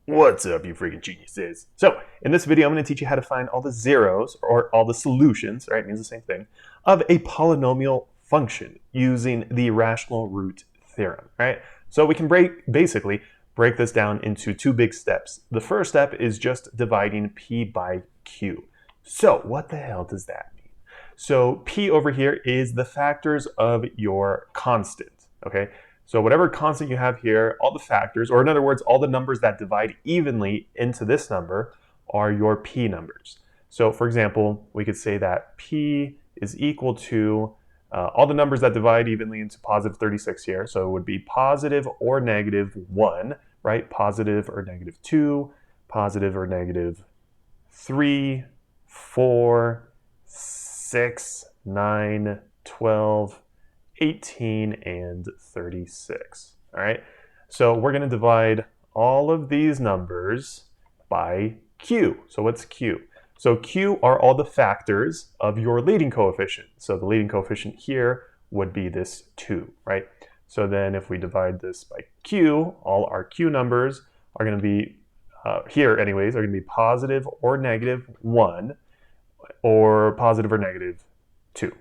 What's up, you freaking geniuses? So, in this video, I'm going to teach you how to find all the zeros, or all the solutions, right? It means the same thing, of a polynomial function using the rational root theorem, right? So we can basically break this down into two big steps. The first step is just dividing p by q. So, what the hell does that mean? So, p over here is the factors of your constant, okay? So whatever constant you have here, all the factors, or in other words, all the numbers that divide evenly into this number are your p numbers. So for example, we could say that p is equal to all the numbers that divide evenly into positive 36 here. So it would be positive or negative 1, right? Positive or negative 2, positive or negative 3, 4, 6, 9, 12, 18, and 36. All right, so we're going to divide all of these numbers by q. So what's q? So q are all the factors of your leading coefficient. So the leading coefficient here would be this 2, right? So then if we divide this by q, all our q numbers are going to be, here anyways, are going to be positive or negative 1, or positive or negative 2.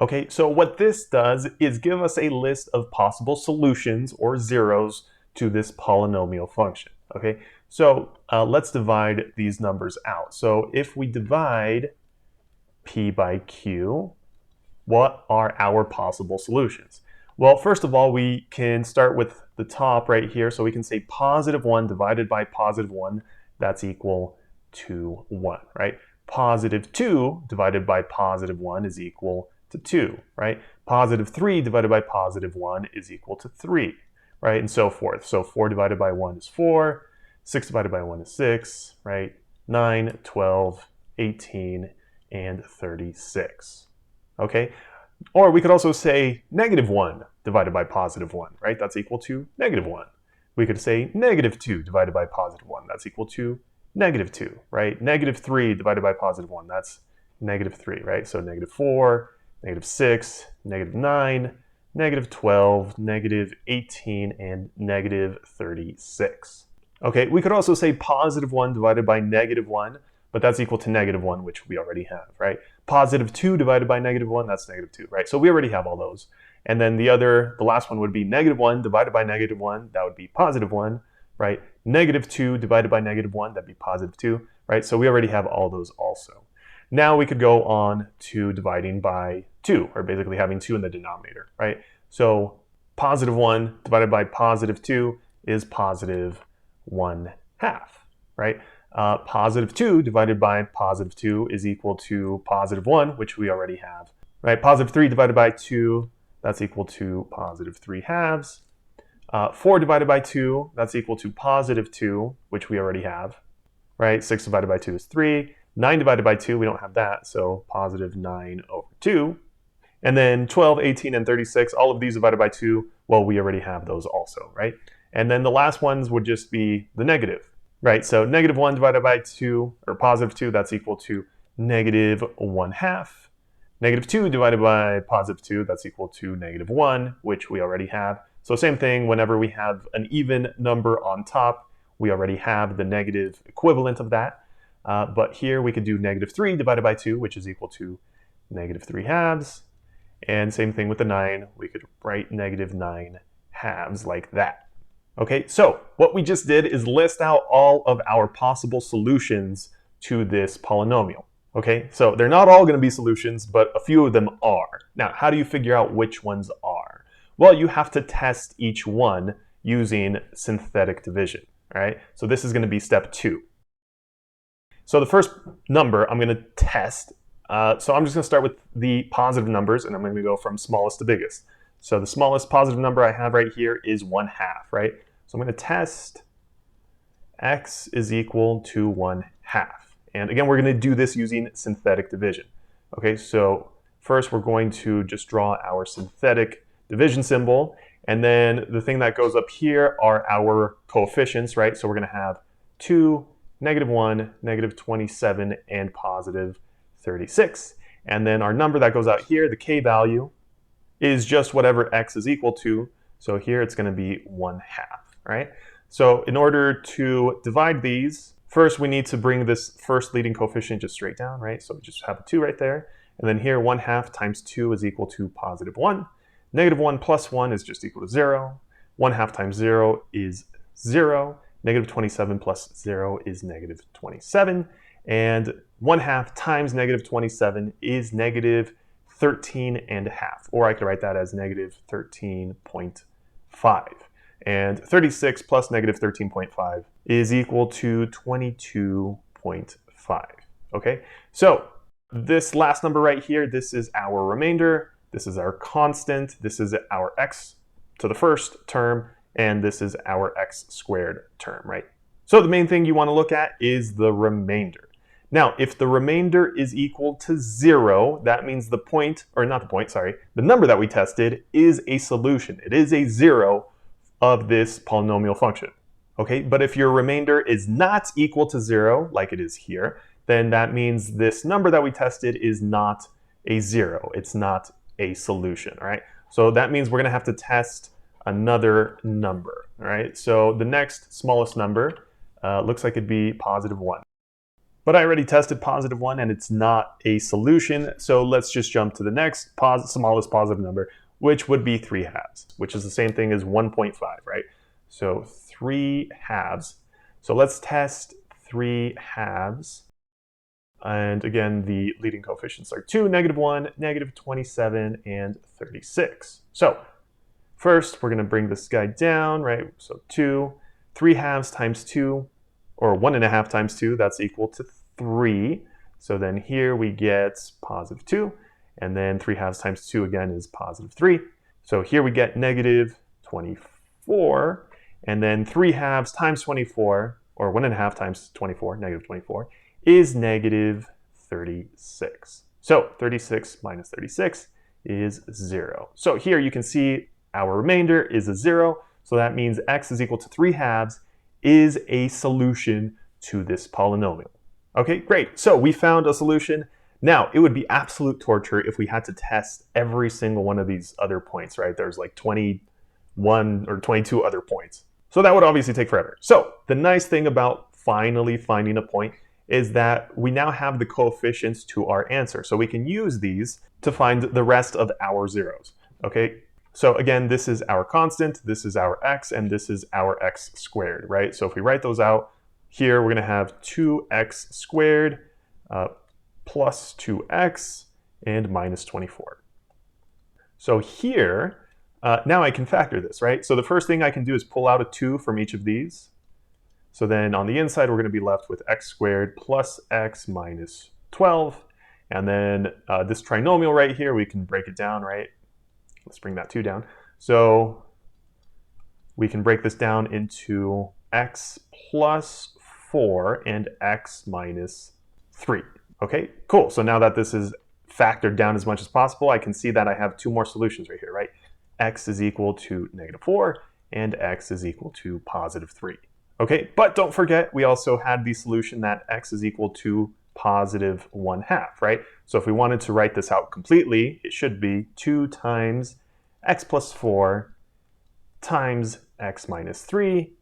Okay, so what this does is give us a list of possible solutions or zeros to this polynomial function. Okay, so let's divide these numbers out. So if we divide p by q, what are our possible solutions? Well, first of all, we can start with the top right here. So we can say positive 1 divided by positive 1, that's equal to 1, right? Positive 2 divided by positive 1 is equal to 2, right? Positive 3 divided by positive 1 is equal to 3, right? And so forth. So 4 divided by 1 is 4, 6 divided by 1 is 6, right? 9, 12, 18, and 36, okay? Or we could also say negative 1 divided by positive 1, right? That's equal to negative 1. We could say negative 2 divided by positive 1, that's equal to negative 2, right? Negative 3 divided by positive 1, that's negative 3, right? So negative 4, negative 6, negative 9, negative 12, negative 18, and negative 36. Okay, we could also say positive 1 divided by negative 1, but that's equal to negative 1, which we already have, right? Positive 2 divided by negative 1, that's negative 2, right? So we already have all those. And then the last one would be negative 1 divided by negative 1, that would be positive 1, right? Negative 2 divided by negative 1, that'd be positive 2, right? So we already have all those also. Now we could go on to dividing by 2, or basically having 2 in the denominator, right? So positive 1 divided by positive 2 is positive 1/2, right? Positive 2 divided by positive 2 is equal to positive 1, which we already have, right? Positive 3 divided by 2, that's equal to positive 3/2. 4 divided by 2, that's equal to positive 2, which we already have, right? 6 divided by 2 is 3. 9 divided by 2, we don't have that, so positive 9/2. And then 12, 18, and 36, all of these divided by 2, well, we already have those also, right? And then the last ones would just be the negative, right? So negative 1 divided by 2, or positive 2, that's equal to negative 1/2. Negative 2 divided by positive 2, that's equal to negative 1, which we already have. So same thing, whenever we have an even number on top, we already have the negative equivalent of that. But here we could do negative 3 divided by 2, which is equal to negative 3/2. And same thing with the 9. We could write negative 9/2 like that. Okay, so what we just did is list out all of our possible solutions to this polynomial. Okay, so they're not all going to be solutions, but a few of them are. Now, how do you figure out which ones are? Well, you have to test each one using synthetic division, all right? So this is going to be step 2. So the first number I'm going to test, so I'm just going to start with the positive numbers, and I'm going to go from smallest to biggest. So the smallest positive number I have right here is 1/2, right? So I'm going to test x is equal to 1/2. And again, we're going to do this using synthetic division. Okay, so first we're going to just draw our synthetic division symbol, and then the thing that goes up here are our coefficients, right? So we're going to have 2, negative 1, negative 27, and positive 36. And then our number that goes out here, the k value, is just whatever x is equal to. So here it's going to be 1/2, right? So in order to divide these, first we need to bring this first leading coefficient just straight down, right? So we just have a 2 right there. And then here 1/2 times 2 is equal to +1. -1 plus 1 is just equal to 0. 1/2 times 0 is 0. -27 plus 0 is -27. And 1/2 times -27 is -13.5. Or I could write that as -13.5. And 36 plus -13.5 is equal to 22.5. Okay, so this last number right here, this is our remainder, this is our constant, this is our x to the first term, and this is our x squared term, right? So the main thing you want to look at is the remainder. Now, if the remainder is equal to 0, that means the point, or not the point, sorry, the number that we tested is a solution. It is a 0 of this polynomial function. Okay, but if your remainder is not equal to 0, like it is here, then that means this number that we tested is not a 0. It's not a solution, all right? So that means we're going to have to test another number, all right? So the next smallest number looks like it'd be +1. But I already tested +1 and it's not a solution, so let's just jump to the next smallest positive number, which would be 3/2, which is the same thing as 1.5, right? So 3/2. So let's test 3/2. And again, the leading coefficients are 2, -1, -27, and 36. So first, we're going to bring this guy down, right? So 2, 3/2 times 2, or 1.5 times 2, that's equal to 3. So then here we get +2, and then 3/2 times 2 again is +3. So here we get -24, and then 3/2 times 24, or 1.5 times 24, -24, is -36. So 36 minus 36 is 0. So here you can see our remainder is a 0, so that means x is equal to 3/2 is a solution to this polynomial. Okay, great. So we found a solution. Now, it would be absolute torture if we had to test every single one of these other points, right? There's like 21 or 22 other points. So that would obviously take forever. So the nice thing about finally finding a point is that we now have the coefficients to our answer. So we can use these to find the rest of our zeros, okay? So again, this is our constant, this is our x, and this is our x squared, right? So if we write those out, here we're gonna have 2x squared plus 2x and -24. So here, now I can factor this, right? So the first thing I can do is pull out a 2 from each of these. So then on the inside, we're going to be left with x squared plus x minus 12. And then this trinomial right here, we can break it down, right? Let's bring that 2 down. So we can break this down into x plus 4 and x minus 3. Okay, cool. So now that this is factored down as much as possible, I can see that I have 2 more solutions right here, right? X is equal to -4 and x is equal to +3. Okay, but don't forget, we also had the solution that x is equal to +1/2, right? So if we wanted to write this out completely, it should be 2 times x plus 4 times x minus 3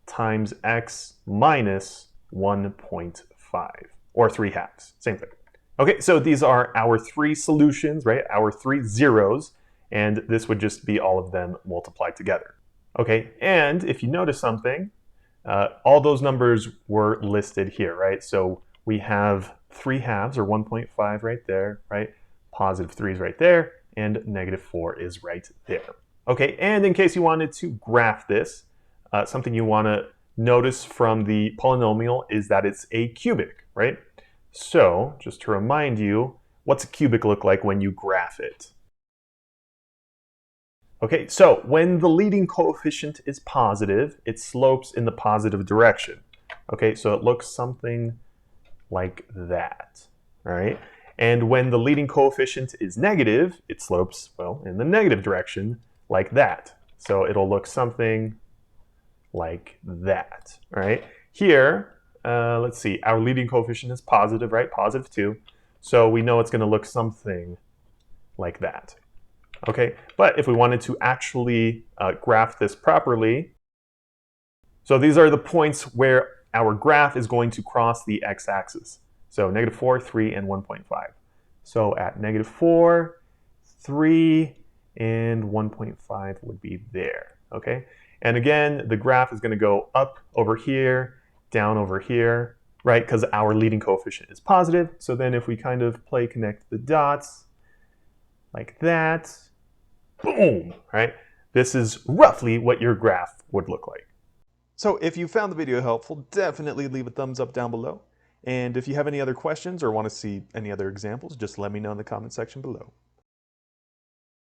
times x minus 1.5, or 3/2, same thing. Okay, so these are our 3 solutions, right? Our 3 zeros, and this would just be all of them multiplied together. Okay, and if you notice something, all those numbers were listed here, right? So we have 3/2 or 1.5 right there, right? +3 is right there, and -4 is right there. Okay, and in case you wanted to graph this, something you want to notice from the polynomial is that it's a cubic, right? So just to remind you, what's a cubic look like when you graph it? Okay, so when the leading coefficient is positive, it slopes in the positive direction. Okay, so it looks something like that, all right? And when the leading coefficient is negative, it slopes, well, in the negative direction, like that. So it'll look something like that, all right? Here, let's see, our leading coefficient is positive, right? +2. So we know it's going to look something like that. Okay, but if we wanted to actually graph this properly, So these are the points where our graph is going to cross the x-axis. So -4, 3, and 1.5. So at -4, 3, and 1.5 would be there, okay? And again, the graph is going to go up over here, down over here, right? Because our leading coefficient is positive. So then if we kind of play connect the dots like that, boom, right? This is roughly what your graph would look like. So if you found the video helpful, definitely leave a thumbs up down below. And if you have any other questions or want to see any other examples, just let me know in the comment section below.